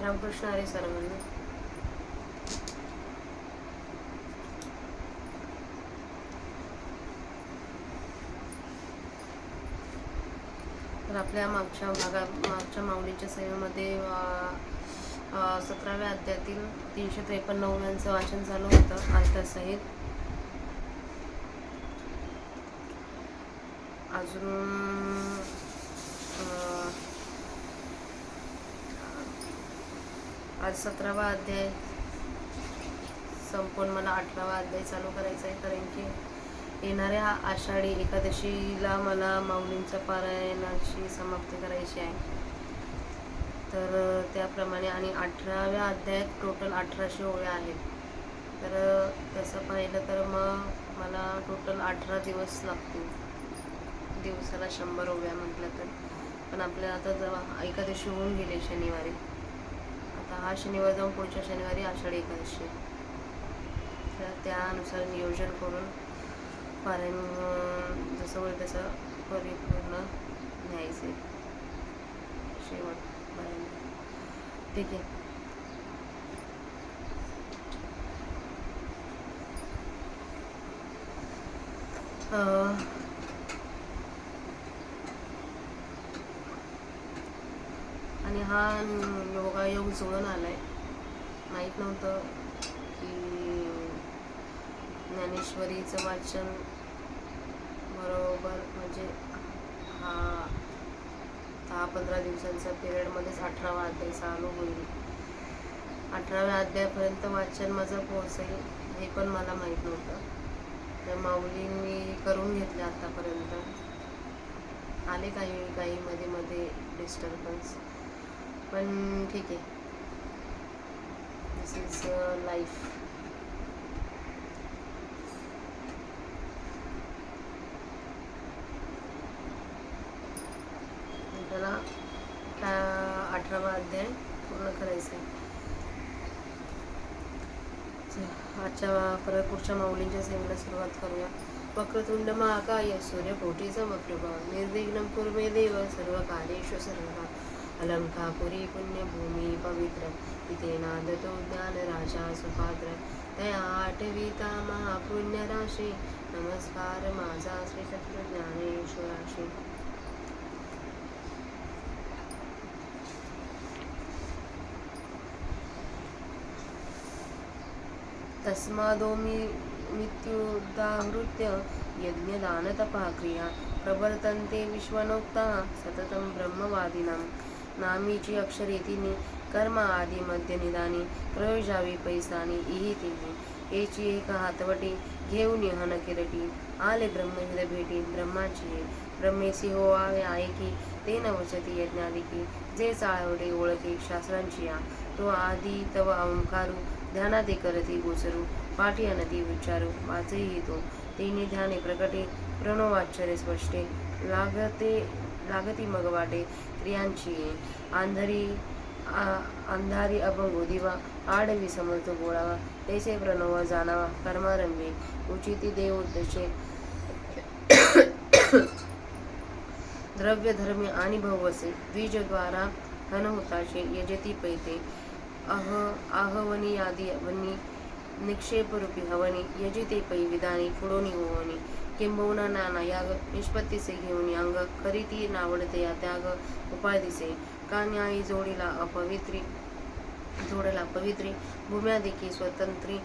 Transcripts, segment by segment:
रामकृष्ण हरी सर्वांना. तर आपल्या मागच्या माऊलीच्या सेवेमध्ये 17व्या अध्यायातील 353 ओव्यांचं वाचन चालू होतं अर्थसहित. अजून आज 17वा अध्याय संपून मला 18वा अध्याय चालू करायचा आहे, कारण की येणाऱ्या आषाढी एकादशीला मला माऊलींच्या पारायणाची समाप्ती करायची आहे. तर त्याप्रमाणे आणि 18व्या अध्यायात टोटल 1800 ओव्या आहेत. तर तसं पाहिलं तर मग मला टोटल 18 दिवस लागतील, दिवसाला 100 ओव्या म्हटलं तर. पण आपल्याला आता एकादशी होऊन गेली शनिवारी. आता हा शनिवार जाऊन पुढच्या शनिवारी आषाढी एकादशी. तर त्यानुसार नियोजन करून पारायण जसं होईल तसं परिपूर्ण न्यायचे शेवटपर्यंत. ठीक आहे. आणि हा योगायोग जुळून आलाय. माहीत नव्हतं की ज्ञानेश्वरीचं वाचन बरोबर म्हणजे हा 10-15 दिवसांच्या पिरियडमध्येच 18वा अध्याय चालू होईल. 18व्या अध्यायापर्यंत वाचन माझं पोहोचेल हे पण मला माहीत नव्हतं. तर माऊलींनी करून घेतले आतापर्यंत. आले काही मध्ये डिस्टर्बन्स, पण ठीक आहे. दिस इज लाईफ. त्याला 18वा अध्याय पूर्ण करायचा आहे. आजच्या परत पुढच्या माऊलींच्या सेवेला सुरुवात करूया. वक्रतुंड महाकाय सूर्यकोटी समप्रभ निर्विघ्नं कुरु मे देव सर्व कार्येषु सर्वदा. अलंकापुरी पुण्यभूमी पवित्र तिथे नादतो ज्ञान राजा सुपात्र. तया आठविता महापुण्य राशी नमस्कार माझा श्री सत्य ज्ञानेश्वराशी. तस्मादो मृत्युदाहृत्य यज्ञदानतपः क्रिया प्रवर्तन्ते विश्वनोक्ता सततं ब्रह्मवादिनां. नामीची अक्षरेतीने कर्म आदि मध्य निदानी प्रयोजावी पैसानी इही तिन्ही. एची एक हातवटी घेऊन हन किरटी आले ब्रह्मविद भेटी ब्रह्माची. ब्रह्मेसी होवावे ऐकी ते नवचती यज्ञादिकी. जे चाळवडे ओळखे शास्त्रांची या तो आदी तव ओंकारू ध्यानाते करती गोचरू. पाठी अनती विचारू वाचेही तो तिने ध्याने प्रकटे प्रणवाच्चरे स्पष्टे. लागती मग वाटे क्रियांची अंधारी अभंगो दिवा आडवी समर्थ गोळावा. तेचे प्रणव जाणावा कर्मारंभे उचिती देवोद्देशे. द्रव्य धर्मी आणि भवसे द्विजद्वारा हनहुताचे यजती पैते. आहवनी आदी वनी निक्षेपरूपी हवनी यजिते पै विधानी पुढोनी होवनी. किंबहुना नाना याग निष्पत्तीचे घेऊन अंग करीती नावडते या त्याग उपाय दिसे. का न्यायी जोडला पवित्री भूम्यादेखी स्वतंत्री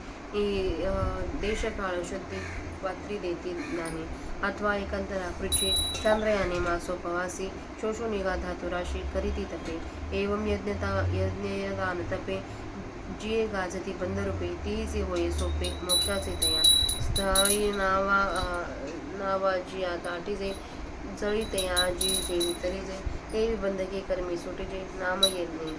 देशकाळ शुद्धी पात्री देती ज्ञानी. अथवा एकंतरा पृच्छे चांद्रयाने मासोपवासी शोषो निघा धातुराशी करीती तपे. एवं यज्ञदान तपे जिये गाजती बंधरूपे तीचे होय सोपे मोक्षाचे तया. स्थळी नावाजी दाटीजे जळी तया जी जेवी तरीजे. तेवी बंधके कर्मी सुटीजे नाम यज्ञे.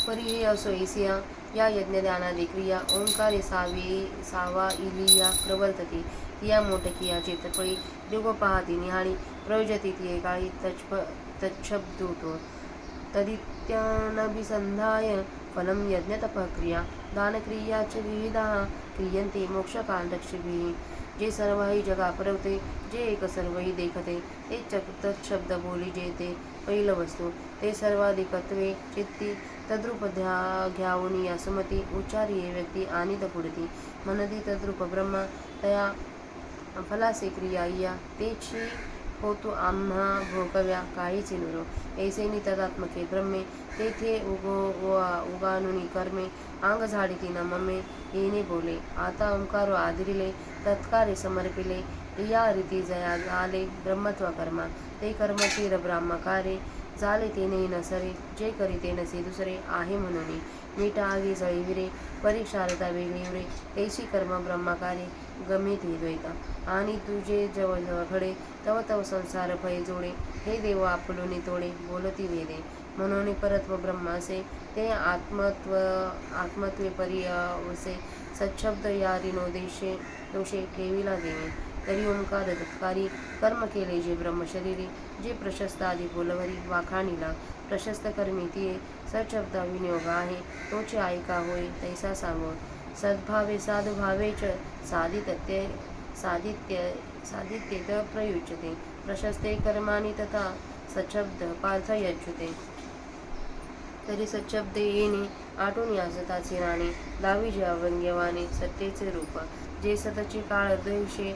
परी असो एसिया या यज्ञदानादी क्रिया ओंकारे सावा इलिया प्रवर्तती. तिया मोठकिया चित्तफळी दिव पाहती निहाळी प्रयोजती तिये काळी तच्छब्दूतो. तदित्यानभिसंधाय फलं यज्ञतपः क्रिया दानक्रिया च विविधा क्रियन्ते मोक्षकालक्षिभिः. जे सर्वही जगा परवते, जे एक सर्वही देखते, ते तत्शब्द बोली जे ते पहिलं वस्तू, ते सर्वाधिकत्वे चित्ती तद्रूप घ्यावून असमती उच्चारी व्यक्ती आणि पुढती मनती तद्रूप ब्रह्म तया फलासे क्रिया या तेची होतो आम्हा भोगव्या काहीच नुरो ऐसे तदात्मके ब्रह्मे तेथे उगानुनी कर्मे अंग झाडिती न मम्मे येणे बोले आता ओंकारो आदरिले तत्कारे समर्पिले या रीती जया आले ब्रह्मत्व कर्मा ते कर्म चिर ब्राह्मकारे झाले तेने नसरे जे करीते नसे दुसरे आहे म्हणून मीठा आगी जळीविरे परीक्षारता वेगळी उरे तैशी कर्म ब्रह्मकारे गमे ते द्वैता आणि तुझे जवळ खडे तव तव संसार भय जोडे हे देव आपलूनी तोडे बोलती वेदे म्हणून परत्व ब्रह्म असे ते आत्मत्वे पर्यवसे सच्छब्द यारिनो दोषे ठेविला देणे तरी ओंकार तत्कारी कर्म केले जे ब्रह्मशरीरी जे प्रशस्त आदी बोलवरी वाखाणीला प्रशस्त कर्मी तिये सच्छब्द विनियोग आहे तोचे ऐका होय तैसा सांगो सद्भावे साधुभावेच साधित्येत प्रयुज्यते प्रशस्ते कर्माणि तथा सच्छब्द पार्थ यच्युते तरी सच्छब्दे येणे आटून यासताचे राणे दावी जे अव्यंग्यवाने सत्तेचे रूप जे सतचे काळ द्वेषे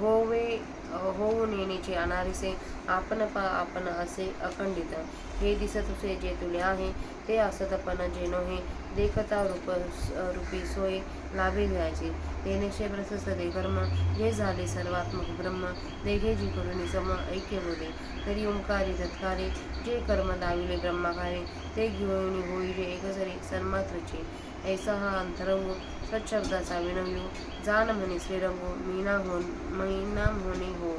होऊन येण्याचे अनारिसे आपण असे अखंडित हे दिसत उसे जे तुले आहे ते असतपण जे नोहे देखता रूपी सोय लाभे घ्यायचे तेनेशे प्रशस्त दे कर्म जे झाले सर्वात्मक ब्रह्म देघे जी करून सम ऐक्य बोले तरी ओंकारी तत्कारे जे कर्म दाविले ब्रह्माकारे ते घेऊन होई जे एकसरी सन्मात्रचे ऐसा हा अंतरंगो सच्छब्दाचा विनवयो जाण म्हणे श्रीरंगो मीना होणे हो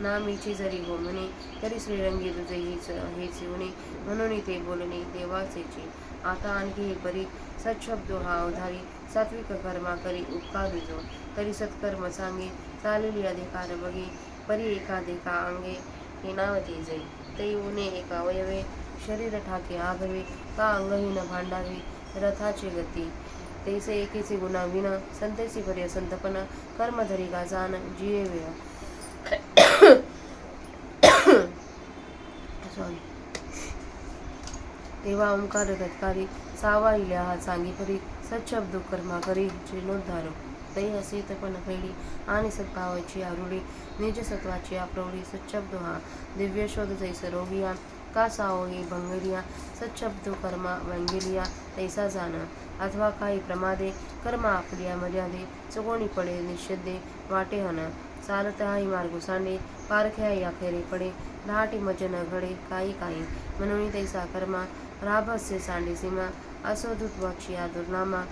ना मीची जरी हो म्हणे तरी श्रीरंगी तुझे हेच होणे म्हणून ते बोलणे देवाचेचे आता आणखी हे परी सच्छब्दो हा अवधारी सात्विक कर्मा करी उपकारितो तरी सत्कर्म सांगे चालेली अधिकार बघे परी एकाधिका अंगे हे नावती जाई ते उने एका अवयवे शरीर ठाके आघवे का अंगहीन भांडावे रथाचे गती तैसे एकेचे गुणा विना संतेसी पर्य संतपन कर्मधरी का जाण जिये वेळ तेव्हा ओंकार तत्कारी सावाईल्या हा सांगी परी सच्छब्द कर्मा करी जीर्णोद्धारो तै असे तपन कैली आणि सद्भावाची आरुडी निज सत्वाची आप्रवडी सच्छब्द हा दिव्य शोध जैस रोगिया का सावही भंगरिया सच्छब्दो कर्मा व्यंगिलिया तैसा जाण अथवा काही प्रमादे कर्मा आपल्या मर्यादे चुकोणी पडे निषेधे वाटे हन चालत हाही मार्ग सांडे पारख्याही अखेरे पडे दहाटी मज न घडे काही म्हणून तैसा कर्मा राभस्य सांडे सीमा असोधुत्वाची दुर्नामा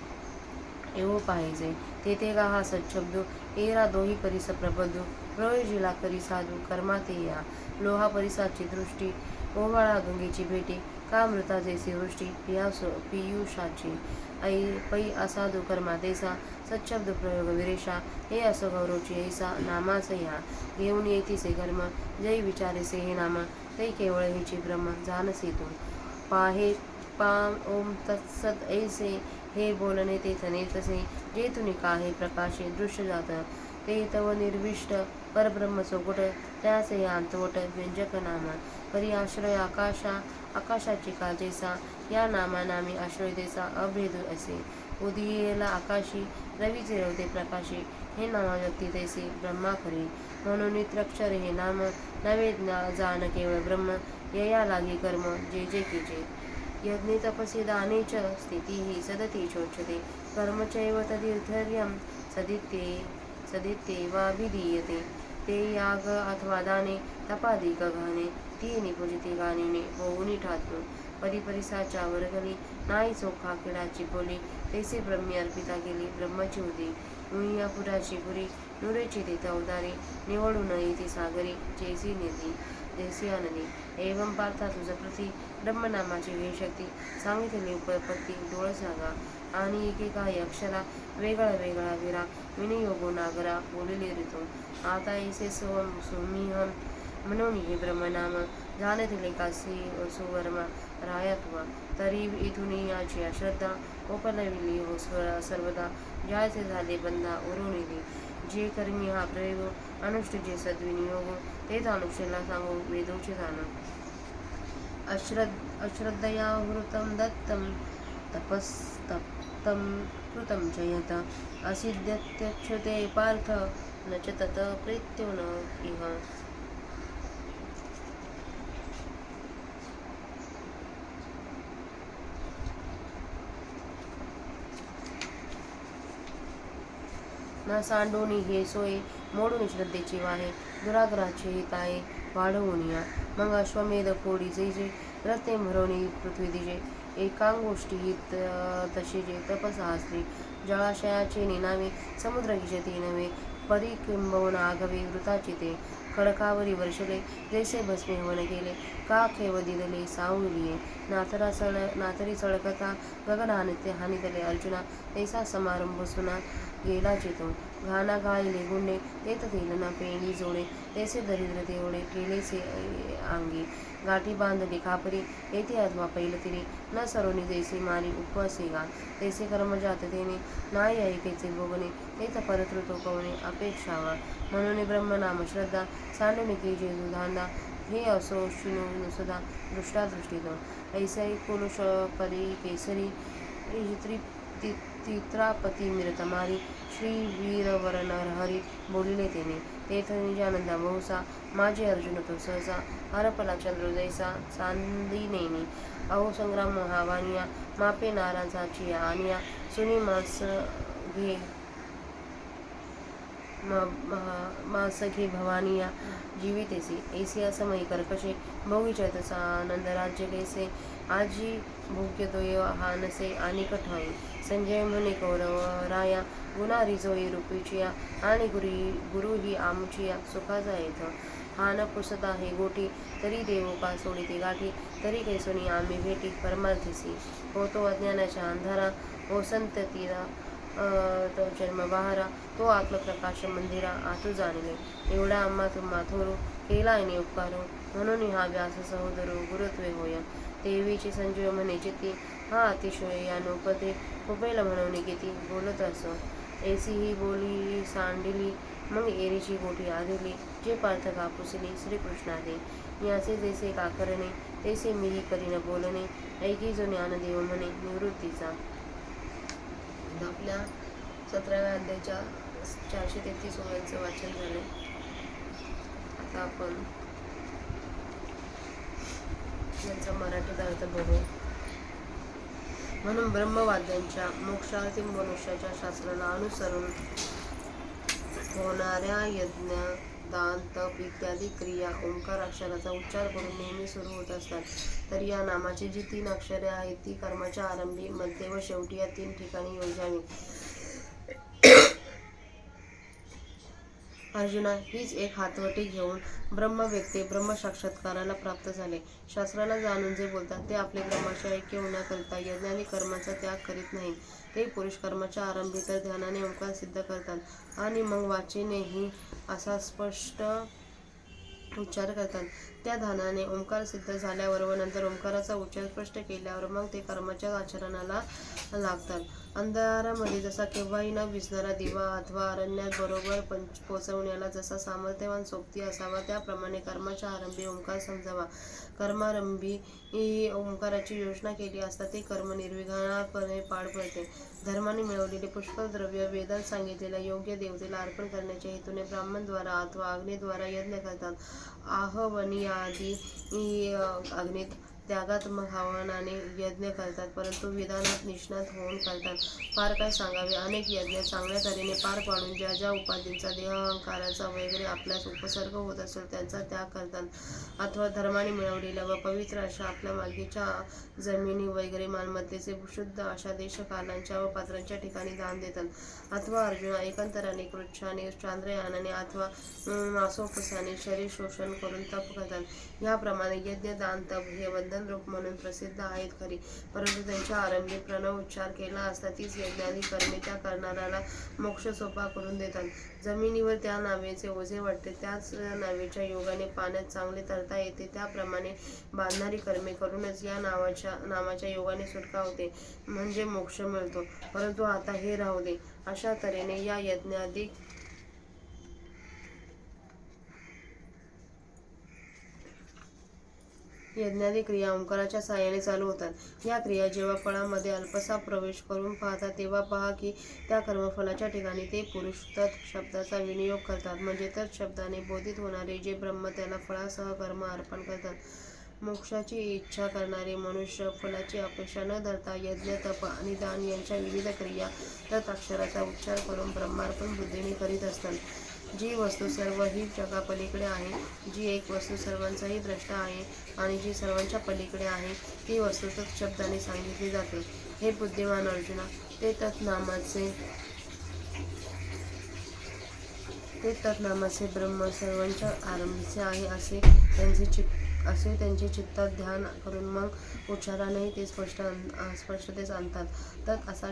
एवो पाहिजे तेथे का हा सच्छब्दो एरा दोही परिस प्रबंधो प्रयोजिला करी साधू कर्मा ते या लोहा परिसाची दृष्टी ओवाळा गंगेची भेटे का मृता जैसी वृष्टी पियुषाची पै असाधू कर्मा तेसा सच्छब्द प्रयोग विरेशा हे असो गौरवची ऐसा नामास ह्या घेऊन येतीसे कर्म जय विचारेसे हे नाम ते केवळ हेची ब्रह्म जानसे तू पाहे पाम ओम तत्सत ऐसे हे बोलणे ते तने तसे जे तुनी काहे प्रकाशे दृश्य जात ते तव निर्विष्ट परब्रह्म चोकुट त्याचे अंतवट व्यंजक नाम परी आश्रय आकाशाची काजेसा या नामानामी आश्रयतेचा अभेद असे उदियेला आकाशी रवीचे रवते प्रकाशी हे नामा व्यक्ती तैसे ब्रह्मा खरे म्हणून त्रक्षर हे नाम नवे जाण केवळ ब्रह्म यया लागी कर्म जे जे कीजे यज्ञे तपसी दाने च स्थिती ही सदती चोच्यते कर्म चैव तदीर्थर्यं सदित्येवाभिधीयते ते याग अथवा दाने तपादिक घाणे ती निपूजिते गाणिने होऊनी ठातून परिपरिसाच्या वरगली नाही चोखा किडाची बोली तैसे ब्रह्मी अर्पिता गेली ब्रह्मची उदी नुया पुराची पुरी नुरेची तेथ अवतारी निवडून येते सागरी जैसी निधी जैसिया नदी एवं पार्था तुझ प्रती ब्रह्मनामाची हे शक्ती सांगितलेली उपपत्ती डोळ सांगा आणि एकेकाही अक्षरा वेगळा विरा विनियोगो नागरा बोलिले ऋतू आता ऐसे सुमिहम म्हणून हे ब्रह्मनाम जाणतिले कासी सुवर्मा रायत्वा तरी इथून याची अश्रद्धा उपलविली हो सर्वदा ज्याचे झाले बंधा उरुणिली जे कर्मी हा प्रयोग अनुष्ठेचे सद्विनियोग तेच अनुष्ठेला सांगू वेदोचे जाणू. अश्रद्धया हृतं दत्तं तपस्तप्तं कृतं च यत असिद्ध्यत्यच्युते पार्थ न च तत प्रीत्यो न इह. ना सांडोनी हे सोय मोडून श्रद्धेची वाहे दुराग्रहाचे हिताये वाढवूनिया. मग अश्वमेध फोडी जे रत्ने भरवणी पृथ्वी दिजे एकांगोष्ठी हित तशी जे तपसहस्री जळाशयाचे निनावे समुद्र हिशती नव्हे परी किंबहुन आगवे वृताची ते खडकावरी वर्षले जैसे भस्मे हवन केले का खेव दिदले सावलिये नातरी सळकता गगन हानितले अर्जुना तैसा समारंभ सुना गेला चितो घाना गाळले गुंडे तेत तेलना पेंडी जोडे तैसे दरिद्र तेवढे केलेसे अंगी गाठी बांधली खापरी येथे अथवा पैलतिरी न सरोनी जैसे मारी उपवासे गा तैसे कर्मजात तेने नाही ऐकायचे भोगणे तेथ परतृतो कवणे अपेक्षावा म्हणून ब्रह्मनाम श्रद्धा सांडनिके जेजू धांदा हे असो शिनो नुसदा दृष्टादृष्टीतो ऐसाई कुलुष परी केसरी तित्रापती मिरतमारी श्री वीरवर हरी बोलिले तेने तेथ निजानंदा बहुसा माझे अर्जुन तो सहसा हरपला चंद्र जैसा चांदिनेनी अहो संग्राम महावानिया मापे नाराजाची आनिया सुनी मास घे भवानिया जीवितेसी ऐसिया समयी कर्कशे भोगीच्या तसा आनंद राज्य कैसे आजी भोग्यतोय हानसे आणि कठाई संजय म्हणे कौरव राया गुणारी जोई रूपीचिया आणि गुरु ही आमचिया सुखाचा येथ हान पुसता हे गोटी तरी देव का सोडिते गाठी तरी कैसोनी आम्ही भेटी परमार्थीसी होतो अज्ञानाच्या अंधारा हो संततीला तो जन्म बहारा तो आत्मप्रकाश मंदिरा आतू जाणले एवढा आम्हा तुम्हा थोरू केला उपकारो म्हणून हा व्यास सहोदरो गुरुत्वे होय देवीची संजीव म्हणे चित्ती हा अतिशय या नोपते कुपेल म्हणून किती बोलत असो ऐसी ही बोली सांडिली मग एरीची गोठी आदिली जे पार्थ कापुसली श्रीकृष्णादे याचे जैसे काकरणे तैसे मीही करीन बोलणे ऐकी जो ज्ञानदेव म्हणे निवृत्तीचा. आपल्या 17व्या अध्यायाच्या 433 ओव्यांचं वाचन झाले. आता आपण यांचा मराठीत अर्थ बघू. म्हणून ब्रह्मवाद्यांच्या मोक्षार्थी मनुष्याच्या शास्त्राला अनुसरून होणाऱ्या यज्ञ दान तप इत्यादी क्रिया ओंकार अक्षराचा उच्चार करून नेहमी सुरू होत असतात. तर या नामाची जी 3 अक्षरे आहेत ती कर्माच्या आरंभी मध्ये व शेवटी या 3 ठिकाणी योजावी. अर्जुना हीच एक हातवटी घेऊन ब्रह्मव्यक्ती ब्रह्मसाक्षात्काराला प्राप्त झाले. शास्त्राला जाणून जे बोलतात ते आपले ब्रह्माशी ऐक्य होण्याकरिता यज्ञादी कर्माचा त्याग करीत नाहीत. ते पुरुष कर्माच्या आरंभी तर ध्यानाने ओंकार सिद्ध करतात आणि मग वाचेनेही असा स्पष्ट उच्चार करतात. त्या ध्यानाने ओंकार सिद्ध झाल्यावर व नंतर ओंकाराचा उच्चार स्पष्ट केल्यावर मग ते कर्माच्या आचरणाला लागतात. अंधारामध्ये जसा केव्हाही न विझणारा दिवा अथवा अरण्यात बरोबर पोचवण्याला जसा सामर्थ्यवान सोबती असावा त्याप्रमाणे कर्माच्या आरंभी ओंकार समजावा. कर्मारंभी ओंकाराची योजना केली असता ते कर्म निर्विघ्नपणे पार पडते. धर्माने मिळवलेले पुष्कळ द्रव्य वेदात सांगितलेल्या योग्य देवतेला अर्पण करण्याच्या हेतूने ब्राह्मणद्वारा अथवा अग्नीद्वारा यज्ञ करतात. आहवनीयादी अग्नीत त्यागात्मक हवनाने यज्ञ करतात, परंतु विधानात निष्णात होऊन करतात. फार काय सांगावे, अनेक यज्ञ चांगल्या तऱ्हेने पार पाडून ज्या ज्या उपाधींचा देह अहंकाराचा वगैरे आपल्यास उपसर्ग होत असेल त्यांचा त्याग करतात. अथवा धर्माने मिळवलेल्या व पवित्र अशा आपल्या मालकीच्या जमिनी वगैरे मालमत्तेचे शुद्ध अशा देशकालांच्या व पात्रांच्या ठिकाणी दान देतात. अथवा अर्जुना एकांतराने कृच्छाने चांद्रयानाने अथवा मासोपसाने शरीर शोषण करून तप करतात. ह्याप्रमाणे यज्ञ दान तप हे वंदनरूप म्हणून प्रसिद्ध आहेत खरी, परंतु त्यांच्या आरंभी प्रणव उच्चार केला असता तीच यज्ञादी कर्मे त्या करणाऱ्याला मोक्ष सोपा करून देतात. जमिनीवर त्या नावेचे ओझे वाटते, त्याच नावेच्या योगाने पाण्यात चांगले तरता येते. त्याप्रमाणे बांधणारी कर्मे करूनच या नामाच्या योगाने सुटका होते, म्हणजे मोक्ष मिळतो. परंतु आता हे राहू दे. अशा तऱ्हेने या यज्ञादी यज्ञादी क्रिया ओंकाराच्या साहाय्याने चालू होतात. या क्रिया जेव्हा फळामध्ये अल्पसा प्रवेश करून पाहतात तेव्हा पहा की त्या कर्मफलाच्या ठिकाणी ते पुरुष तत् शब्दाचा विनियोग करतात. म्हणजे तत् शब्दाने बोधित होणारे जे ब्रह्म त्याला फळासह कर्म अर्पण करतात. मोक्षाची इच्छा करणारे मनुष्य फलाची अपेक्षा न धरता यज्ञ, तप आणि दान यांच्या विविध क्रिया तत् अक्षराचा उच्चार करून ब्रह्मार्पण बुद्धीने करीत असतात. जी वस्तू सर्व ही जगापलीकडे आहे, जी एक वस्तू सर्वांचाही द्रष्टा आहे आणि जी सर्वांच्या पलीकडे आहे, ती वस्तू तत् शब्दाने सांगितली जाते. हे बुद्धिमान अर्जुना, ते तत्नामाचे ब्रह्म सर्वांच्या आरंभीचे आहे असे त्यांचे चित्तात ध्यान करून मग उच्चारानेही ते स्पष्टतेस आणतात. तत् असा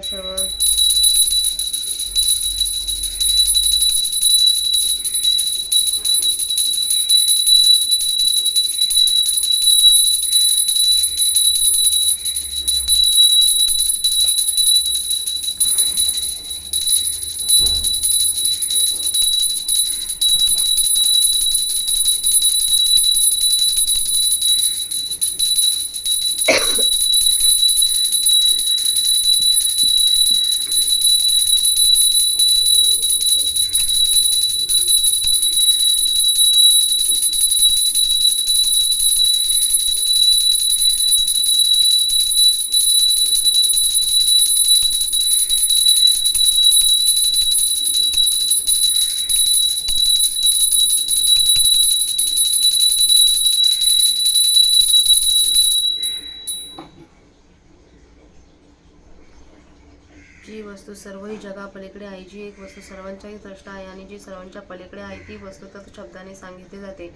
जी वस्तू सर्वही जगापलीकडे आहे, जी एक वस्तू सर्वांच्याही द्रष्टा आहे आणि जी सर्वांच्या पलीकडे आहे, ती वस्तू तत् शब्दाने सांगितली जाते.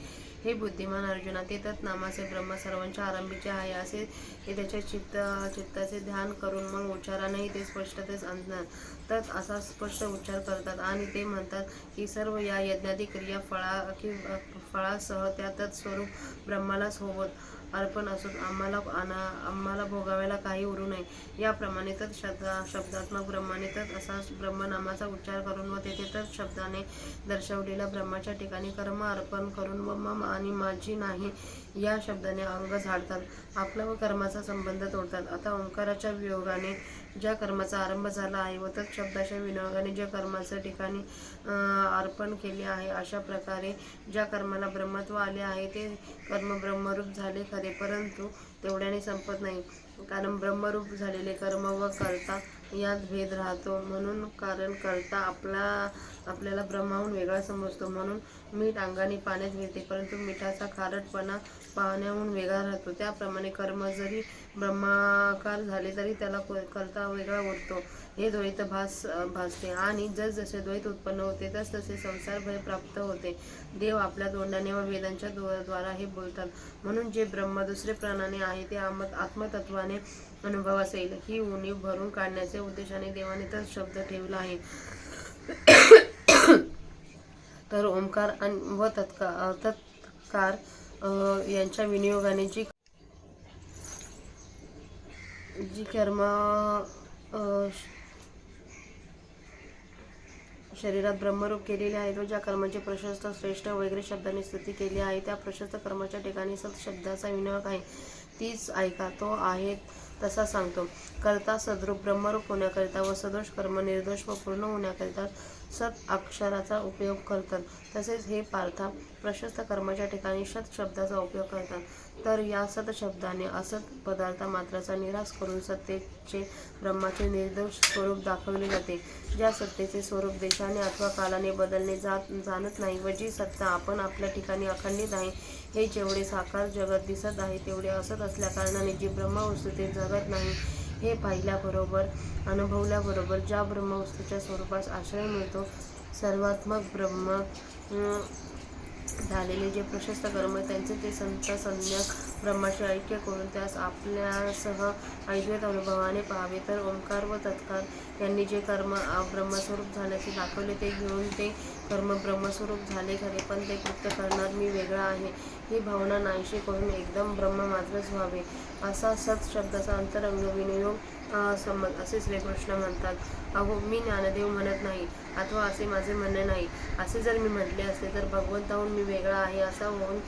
हे बुद्धिमान अर्जुना, ते तत् नामाचे ब्रह्म सर्वांच्या आरंभीचे आहे असे हे त्याच्या चित्ताचे ध्यान करून मग उच्चारानेही ते स्पष्टतेस आणतात. तत् असा स्पष्ट उच्चार करतात आणि ते म्हणतात की सर्व या यज्ञादी क्रिया फळासह त्या तत् स्वरूप ब्रह्माला सोबत अर्पण असून आम्हाला भोगाव्याला काही उरू नये. याप्रमाणे तत् शब्दात्मक ब्रह्माने तत् असा ब्रह्मनामाचा उच्चार करून व तेथे तत् शब्दाने दर्शवलेल्या ब्रह्माच्या ठिकाणी कर्म अर्पण करून व मम आणि माझी नाही या शब्दाने अंग झाडतात. आपला व कर्माचा संबंध तोडतात. आता ओंकाराच्या वियोगाने ज्या कर्माचा आरंभ झाला आहे व तत् शब्दाच्या विनियोगाने ज्या कर्माचे ठिकाणी अर्पण केले आहे, अशा प्रकारे ज्या कर्माला ब्रह्मत्व आले आहे ते कर्म ब्रह्मरूप झाले खरे, परंतु तेवढ्याने संपत नाही. कारण ब्रह्मरूप झालेले कर्म व कर्ता यात भेद राहतो. म्हणून कारण कर्ता आपल्याला ब्रह्माहून वेगळा समजतो. म्हणून मीठ अंगाने पाण्यात विरते, परंतु मिठाचा खारटपणा पाण्याहून वेगळा राहतो. त्याप्रमाणे कर्म जरी ब्रह्माकार झाले तरी त्याला कर्ता वेगळा उरतो. हे द्वैत भासते आणि जसजसे द्वैत उत्पन्न होते तसतसे संसार भय प्राप्त होते. देव आपल्या तोंडाने व वेदांच्या द्वारा हे बोलतात. म्हणून जे ब्रह्म दुसरे प्राणाने आहे ते आत्मतत्वाने अनुभवास येईल ही उणीव भरून काढण्याच्या उद्देशाने देवाने तत् शब्द ठेवला आहे. तर ओंकार व तत्कार यांच्या विनियोगाने जी कर्म शरीरात ब्रह्मरूप केलेले आहेत व ज्या कर्माची प्रशस्त श्रेष्ठ वगैरे शब्दाने स्तुती केली आहे त्या प्रशस्त कर्माच्या ठिकाणी सत् शब्दाचा विनियोग आहे. तीच ऐका. तो आहे तसा सांगतो. कर्ता सद्रूप ब्रह्मरूप होण्याकरिता व सदोष कर्म निर्दोष व पूर्ण होण्याकरिता सत् अक्षराचा उपयोग करतात. तसेच हे पार्था प्रशस्त कर्माच्या ठिकाणी सत् शब्दाचा उपयोग करतात. तर या सत् शब्दाने असत पदार्थ मात्राचा निराश करून सत्तेचे ब्रह्माचे निर्दोष स्वरूप दाखवले जाते. ज्या सत्तेचे स्वरूप देशाने अथवा कालाने बदलणे जाणत नाही व जी सत्ता आपण आपल्या ठिकाणी अखंडित आहे, हे जेवढे साकार जगत दिसत आहे तेवढे असत असल्या कारणाने जी ब्रह्मवस्तू ते जगत नाही हे पाहिल्याबरोबर अनुभवल्याबरोबर ज्या ब्रह्मवस्तूच्या स्वरूपास आश्रय मिळतो, सर्वात्मक ब्रह्म झालेले जे प्रशस्त कर्म त्यांचे ते संत सम्यक ब्रह्माशी ऐक्य करून त्यास आपल्यासह अद्वैत अनुभवाने पाहावे. तर ओंकार व तत्कार यांनी जे कर्म ब्रह्मस्वरूप झाल्याचे दाखवले ते घेऊन ते कर्म ब्रह्मस्वरूप झाले खरे, पण ते कृत्य करणार मी वेगळा आहे ही भावना नाहीशी करून एकदम ब्रह्म मात्रच व्हावे, असा सत शब्दाचा अंतरंग विनियोग समज असे श्रीकृष्ण म्हणतात. अहो, मी ज्ञानदेव म्हणत नाही, अथवा असे माझे म्हणणे नाही. असे जर मी म्हटले असते तर भगवंताहून मी वेगळा आहे असा होऊन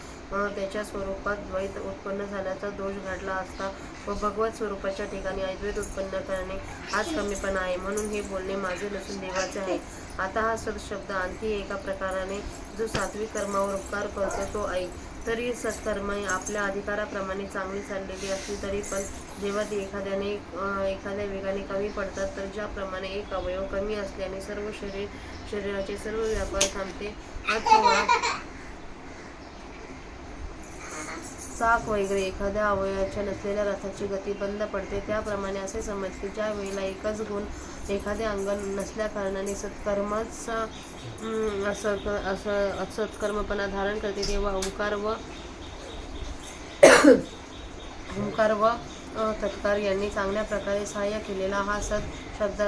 त्याच्या स्वरूपात द्वैत उत्पन्न झाल्याचा दोष घडला असता व भगवत स्वरूपाच्या ठिकाणी अद्वैत उत्पन्न करणे हाच कमीपणा आहे. म्हणून हे बोलणे माझे नसून देवाचे आहे. आता हा सत्शब्द आणखी एका प्रकाराने जो सात्विक कर्मावर उपकार करतो तो ऐक. तरी सत्कर्म आपल्या अधिकाराप्रमाणे चांगली चाललेली असली तरी पण जेव्हा ती एखाद्या वेगाने कमी पडतात, तर ज्याप्रमाणे एक अवयव कमी असल्याने सर्व शरीराचे सर्व व्यापार थांबते अथवा चाक वगैरे एखाद्या अवयवाच्या नसलेल्या रथाची गती बंद पडते, त्याप्रमाणे असे समज की ज्या वेळेला एकच गुण एखादे अंग नसल्याकारणाने सत्कर्मच असत्कर्मपणा धारण करते, तेव्हा ओंकार व तत्कार यांनी चांगल्या प्रकारे सहाय्य केलेला हा सत शब्द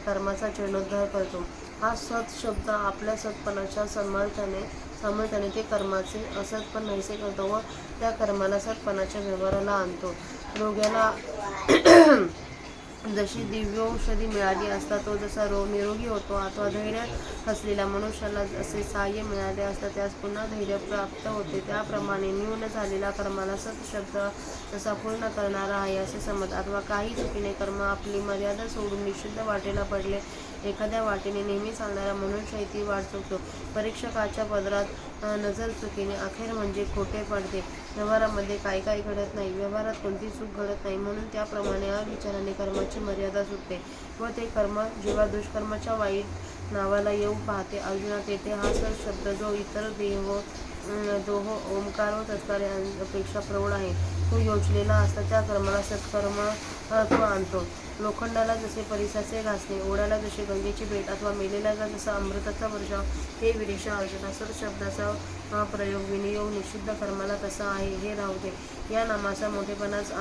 कर्माचा जीर्णोद्धार करतो. हा सत शब्द आपल्या सत्पणाच्या सामर्थ्याने ते कर्माचे असतपण नाहीसे करतो व त्या कर्माला सत्पणाच्या व्यवहाराला आणतो. रोग्याला जशी दिव्यौषधी मिळाली असता तो जसा निरोगी होतो, अथवा धैर्य असलेल्या मनुष्याला जसे सहाय्य मिळाले असता त्यास पुन्हा धैर्य प्राप्त होते, त्याप्रमाणे न्यून झालेला कर्माला सत शब्द जसा पूर्ण करणारा आहे असे समज. अथवा काही चुकीने कर्म आपली मर्यादा सोडून निषिद्ध वाटेला पडले, एखाद्या वाटेने नेहमी चालणारा मनुष्य ती वाट चुकतो, परीक्षकाच्या पदरात नजर चुकीने अखेर म्हणजे खोटे पडते, व्यवहारामध्ये काही घडत नाही, व्यवहारात कोणती चूक घडत नाही, म्हणून त्याप्रमाणे अविचाराने कर्माची मर्यादा सुटते व ते कर्म जेव्हा दुष्कर्माच्या वाईट नावाला येऊ पाहते. अर्जुना, तेथे हा सत शब्द जो इतर दोह ओंकार व तत्कार यांपेक्षा प्रौढ आहे तो योजलेला असता त्या कर्माला सत्कर्म आणतो. लोखंडाला जसे परिसाचे घासणे, ओढ्याला जसे गंगेची भेट अथवा मेलेल्याला जसा अमृताचा वर्षाव, हे विरेशा अर्जुना सत शब्दाचा प्रयोग विनियोग निषिद्ध कर्माला कसा आहे हे राहू दे. या नामाचा मोठेपणाच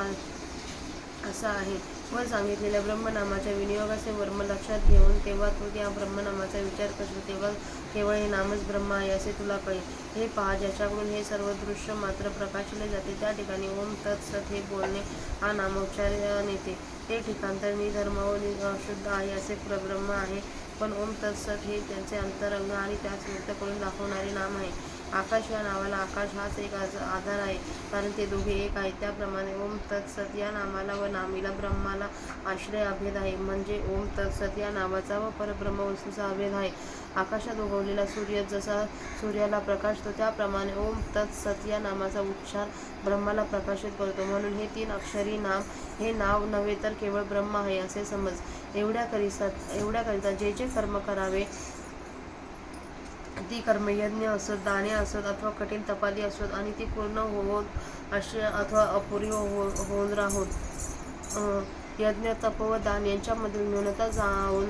असा आहे. वर सांगितलेल्या ब्रह्मनामाच्या विनियोगाचे वर्म लक्षात घेऊन तेव्हा तू त्या ब्रह्मनामाचा विचार करतो, तेव्हा केवळ हे नामच ब्रह्म आहे असे तुला कळेल. हे पहा, ज्याच्याकडून हे सर्व दृश्य मात्र प्रकाशले जाते त्या ठिकाणी ओम तत्सत हे बोलणे हा नामोच्चार नेते. ते ठिकाण तर निधर्म व अशुद्ध आहे असे ब्रह्म आहे, पण ओम तत्सत हे त्यांचे अंतरंग आणि त्यास व्यक्त करून दाखवणारे नाम आहे. आकाश या नावाला आकाश हाच एक आधार आहे, कारण ते दोघे एक आहेत. त्याप्रमाणे ओम तत्सत या नामाला व नामीला ब्रह्माला आश्रय अभेद आहे, म्हणजे ओम तत्सत या नावाचा व परब्रह्म वस्तूचा अभेद आहे. आकाशात उगवलेला सूर्य जसा सूर्याला प्रकाशतो, त्याप्रमाणे ओम तत्सत या नामाचा उच्चार ब्रह्माला प्रकाशित करतो. म्हणून हे 3 अक्षरी नाम हे नाव नव्हे तर केवळ ब्रह्म आहे असे समज. एवढ्याकरिता जे कर्म करावे ती कर्मयज्ञ असत, दाने असत अथवा कठीण तपादी असत आणि ती पूर्ण होत अशी अथवा अपुरी होऊन राहोत. यज्ञ तप व दान यांच्यामधील न्यूनता जाऊन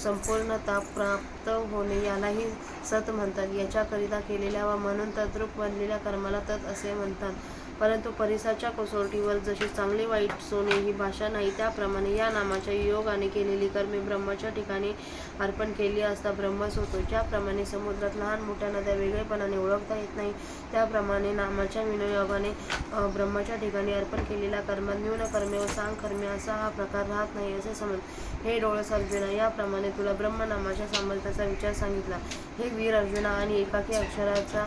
संपूर्णता प्राप्त होणे यालाही सत म्हणतात. याच्याकरिता केलेल्या व म्हणून तद्रूप बनलेल्या कर्माला तत् असे म्हणतात. परंतु परिसाच्या कसोटीवर जशी चांगले वाईट सोने ही भाषा नाही, त्याप्रमाणे या नामाच्या योगाने केलेली कर्मे ब्रह्माच्या ठिकाणी अर्पण केली असता ब्रह्मच होतो. ज्याप्रमाणे समुद्रात लहान मोठ्या नद्या वेगळेपणाने ओळखता येत नाही, त्याप्रमाणे नामाच्या विनियोगाने ब्रह्माच्या ठिकाणी अर्पण केलेल्या कर्मात न्यून कर्मे व सांग कर्मे असा हा प्रकार राहत नाही असे समज. हे डोळस अर्जुना, याप्रमाणे तुला ब्रह्मनामाच्या सामर्थ्याचा विचार सांगितला. हे वीर अर्जुना, आणि एकाकी अक्षराचा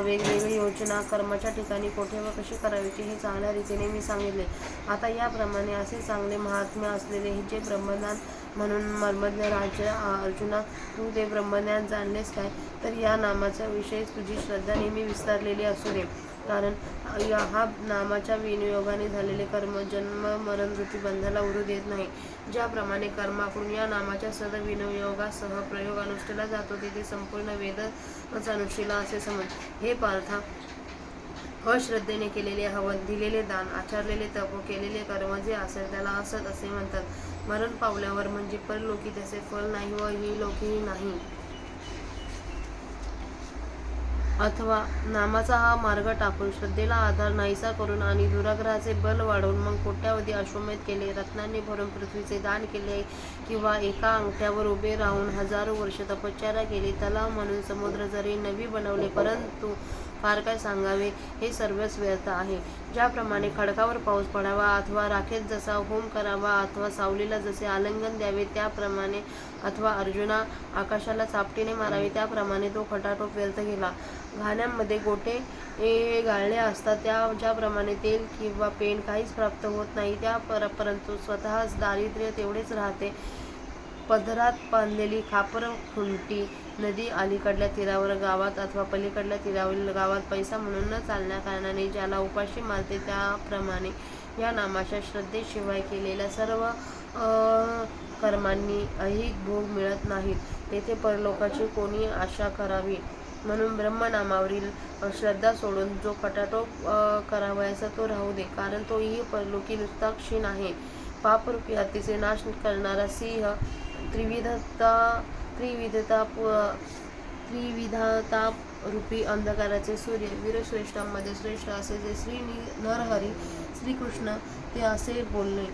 वेगवेगळी योजना कर्माच्या ठिकाणी कोठे व कशी करायची हे चांगल्या रीतीने मी सांगितले. आता याप्रमाणे असे चांगले महात्म्य असलेले जे ब्रह्मज्ञान म्हणून मर्मज्ञ राजा अर्जुना, तू ते ब्रह्मज्ञान जाणलेस काय? तर या नामाच्या विषयी तुझी श्रद्धा नेहमी विस्तारलेली असू दे, कारण हा नामाच्या विनियोगाने झालेले कर्म जन्म मरण रूपी बंधाला उरू देत नाही. ज्याप्रमाणे कर्माकडून या नामाच्या सद्विनियोगासह प्रयोग अनुष्ठेला जातो, तेथे संपूर्ण वेदच अनुष्ठेला असे समज. हे पार्था, अश्रद्धेने केलेले हवन, दिलेले दान, आचरलेले तप, केलेले कर्म जे असेल त्याला असत असे म्हणतात. मरण पावल्यावर म्हणजे परलोकी त्याचे फल नाही व इहलोकीही नाही. अथवा नामाचा हा मार्ग टाकून श्रद्धेला आधार नाहीसा करून आणि दुराग्रहाचे बल वाढवून मग कोट्यावधी अश्वमेध केले, रत्नांनी भरून पृथ्वीचे दान केले, किंवा एका अंगठ्यावर उभे राहून हजारो वर्ष तपश्चर्या केली, तलाव म्हणून समुद्र जरी नवी बनवले, परंतु फार काय सांगावे, हे सर्वच व्यर्थ आहे. ज्याप्रमाणे खडकावर पाऊस पडावा अथवा राखेत जसा होम करावा अथवा सावलीला जसे आलिंगन द्यावे त्याप्रमाणे, अथवा अर्जुना आकाशाला चापटीने मारावे त्याप्रमाणे तो खटाटोप व्यर्थ गेला. घाण्यामध्ये गोटे गाळले असता ज्याप्रमाणे तेल किंवा पेन काहीच प्राप्त होत नाही परंतु स्वतःच दारिद्र्य तेवढेच राहते. पदरात बांधलेली खापर खुंटी नदी अलीकडल्या तीरावर गावात अथवा पलीकडल्या तीरावरील गावात पैसा म्हणून न चालण्या कारणाने ज्याला उपाशी मारते, त्याप्रमाणे या नामाच्या श्रद्धेशिवाय केलेल्या सर्व कर्मांनी ऐहिक भोग मिळत नाहीत. तेथे परलोकाची कोणी आशा करावी. म्हणून ब्रह्मनामावरील श्रद्धा सोडून जो खटाटोप करावयाचा तो राहू दे, कारण तोही परलोकी नुसता क्षीण आहे. पापरूपी हत्तीचे नाश करणारा सिंह, त्रिविधता रूपी अंधकाराचे सूर्य, वीरश्रेष्ठांमध्ये श्रेष्ठ असे जे श्री नरहरी श्रीकृष्ण, ते असे बोलले.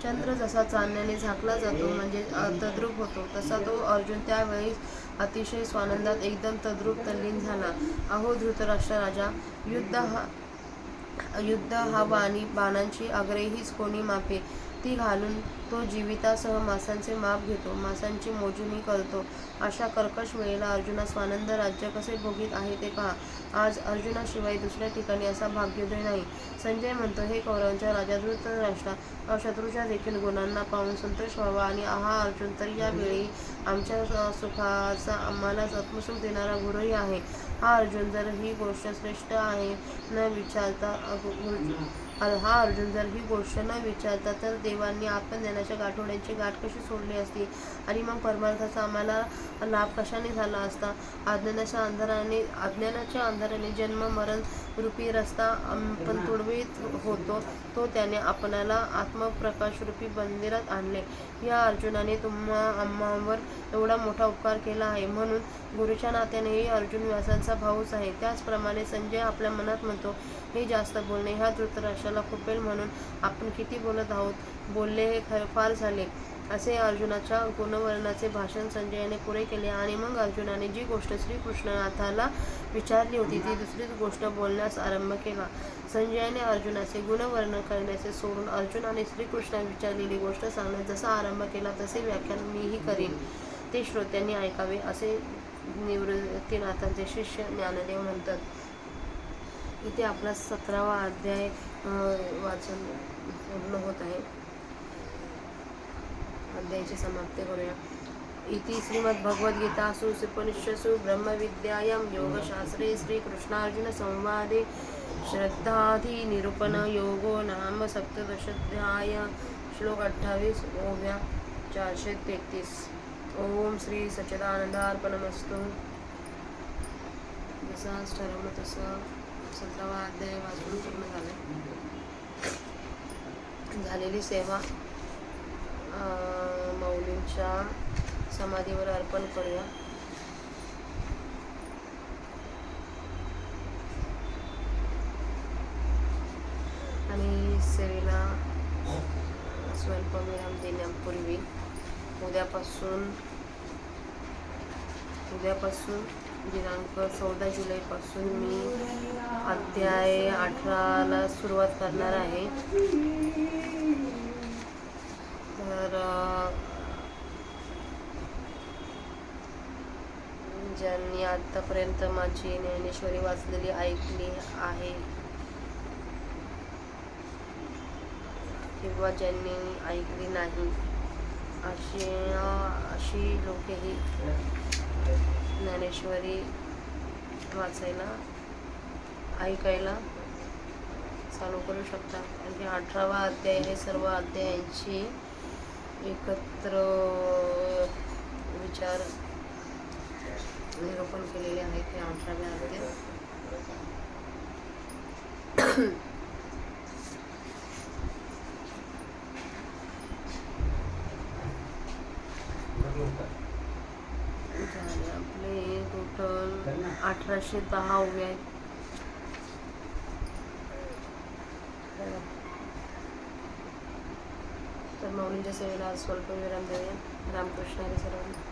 चंद्र जसा चांदण्याने झाकला जातो म्हणजे तद्रूप होतो, तसा तो अर्जुन त्यावेळी अतिशय स्वानंदात एकदम तद्रूप तल्लीन झाला. अहो धृतराष्ट्र राजा, युद्ध हा बाणांची आगरे हीच कोणी मापे, ती घालून तो जीवितासह मासांचे माप घेतो, मासांची मोजणी करतो. अशा कर्कश वेळेला अर्जुना स्वानंद राज्य कसे भोगीत आहे ते पहा. आज अर्जुनाशिवाय दुसऱ्या ठिकाणी असा भाग्योदय नाही. संजय म्हणतो, हे कौरवांच्या राजा धृतराष्ट्रा, शत्रूच्या देखील गुणांना पाहून संतोष व्हावा. आणि हा अर्जुन तर यावेळी आमच्या सुखाचा आम्हालाच आत्मसुख देणारा गुरुही आहे. हा अर्जुन जर ही गोष्ट न विचारता तर देवांनी आत्मज्ञानाच्या गाठोड्यांची गाठ कशी सोडली असती, आणि मग परमार्थाचा आम्हाला लाभ कशाने झाला असता. अज्ञानाच्या अंधाराने जन्म मरण रूपी रस्ता आपण तुडवीत होतो, तो त्याने आपणाला आत्मप्रकाश रूपी मंदिरात आणले. या अर्जुनाने आम्हावर एवढा मोठा उपकार केला आहे, म्हणून गुरुच्या नात्यानेही अर्जुन व्यासांचा भाऊच आहे. त्याचप्रमाणे संजय आपल्या मनात म्हणतो, हे जास्त बोलणे ह्या धृतराष्ट्राला खुपेल म्हणून आपण किती बोलत आहोत, बोलले हे फार झाले. असे अर्जुनाच्या गुणवर्णनाचे भाषण संजयाने पुरे केले. आणि मग अर्जुनाने जी गोष्ट श्रीकृष्णनाथाला विचारली होती ती दुसरीच गोष्ट बोलण्यास आरंभ केला. संजयाने अर्जुनाचे गुणवर्णन करण्याचे सोडून अर्जुनाने श्रीकृष्णाने विचारलेली गोष्ट सांगण्यास जसा आरंभ केला तसे व्याख्यान मीही करीन, ते श्रोत्यांनी ऐकावे, असे निवृत्तीनाथांचे शिष्य ज्ञानदेव म्हणतात. इथे आपला 17वा अध्याय वाचन पूर्ण होत आहे. अध्यायाची समाप्ती करूया. इति श्रीमद्भगवद्गीतासु उपनिषत्सु ब्रह्मविद्यायां योगशास्त्रे श्रीकृष्णार्जुन संवादे श्रद्धाधी निरूपण योगो नाम सप्तदशोऽध्याय. श्लोक 28 ओव्या 433. ओम श्री सच्चिदानंदार्पणमस्तु. जसं ठरवलं तसं 17वा अध्याय वाचून पूर्ण झालेली सेवा माऊलींच्या समाधीवर अर्पण करूया. आणि सेवेला स्वल्पविराम देण्यापूर्वी उद्यापासून दिनांक 14 जुलैपासून मी अध्याय 18ला सुरुवात करणार आहे. तर ज्यांनी आतापर्यंत माझी ज्ञानेश्वरी वाचलेली ऐकली आहे किंवा ज्यांनी ऐकली नाही अशी लोकही ज्ञानेश्वरी वाचायला ऐकायला चालू करू शकता. म्हणजे 18वा अध्याय हे सर्व अध्यायांची एकत्र विचार निरूपण केलेले आहेत. हे 18व्या अध्याय. झाले आपले टोटल 8 1810 ओव्या आहेत. तर माऊलींच्या सेवेला आज स्वल्प विराम देऊया. रामकृष्ण हरी सर्वांना.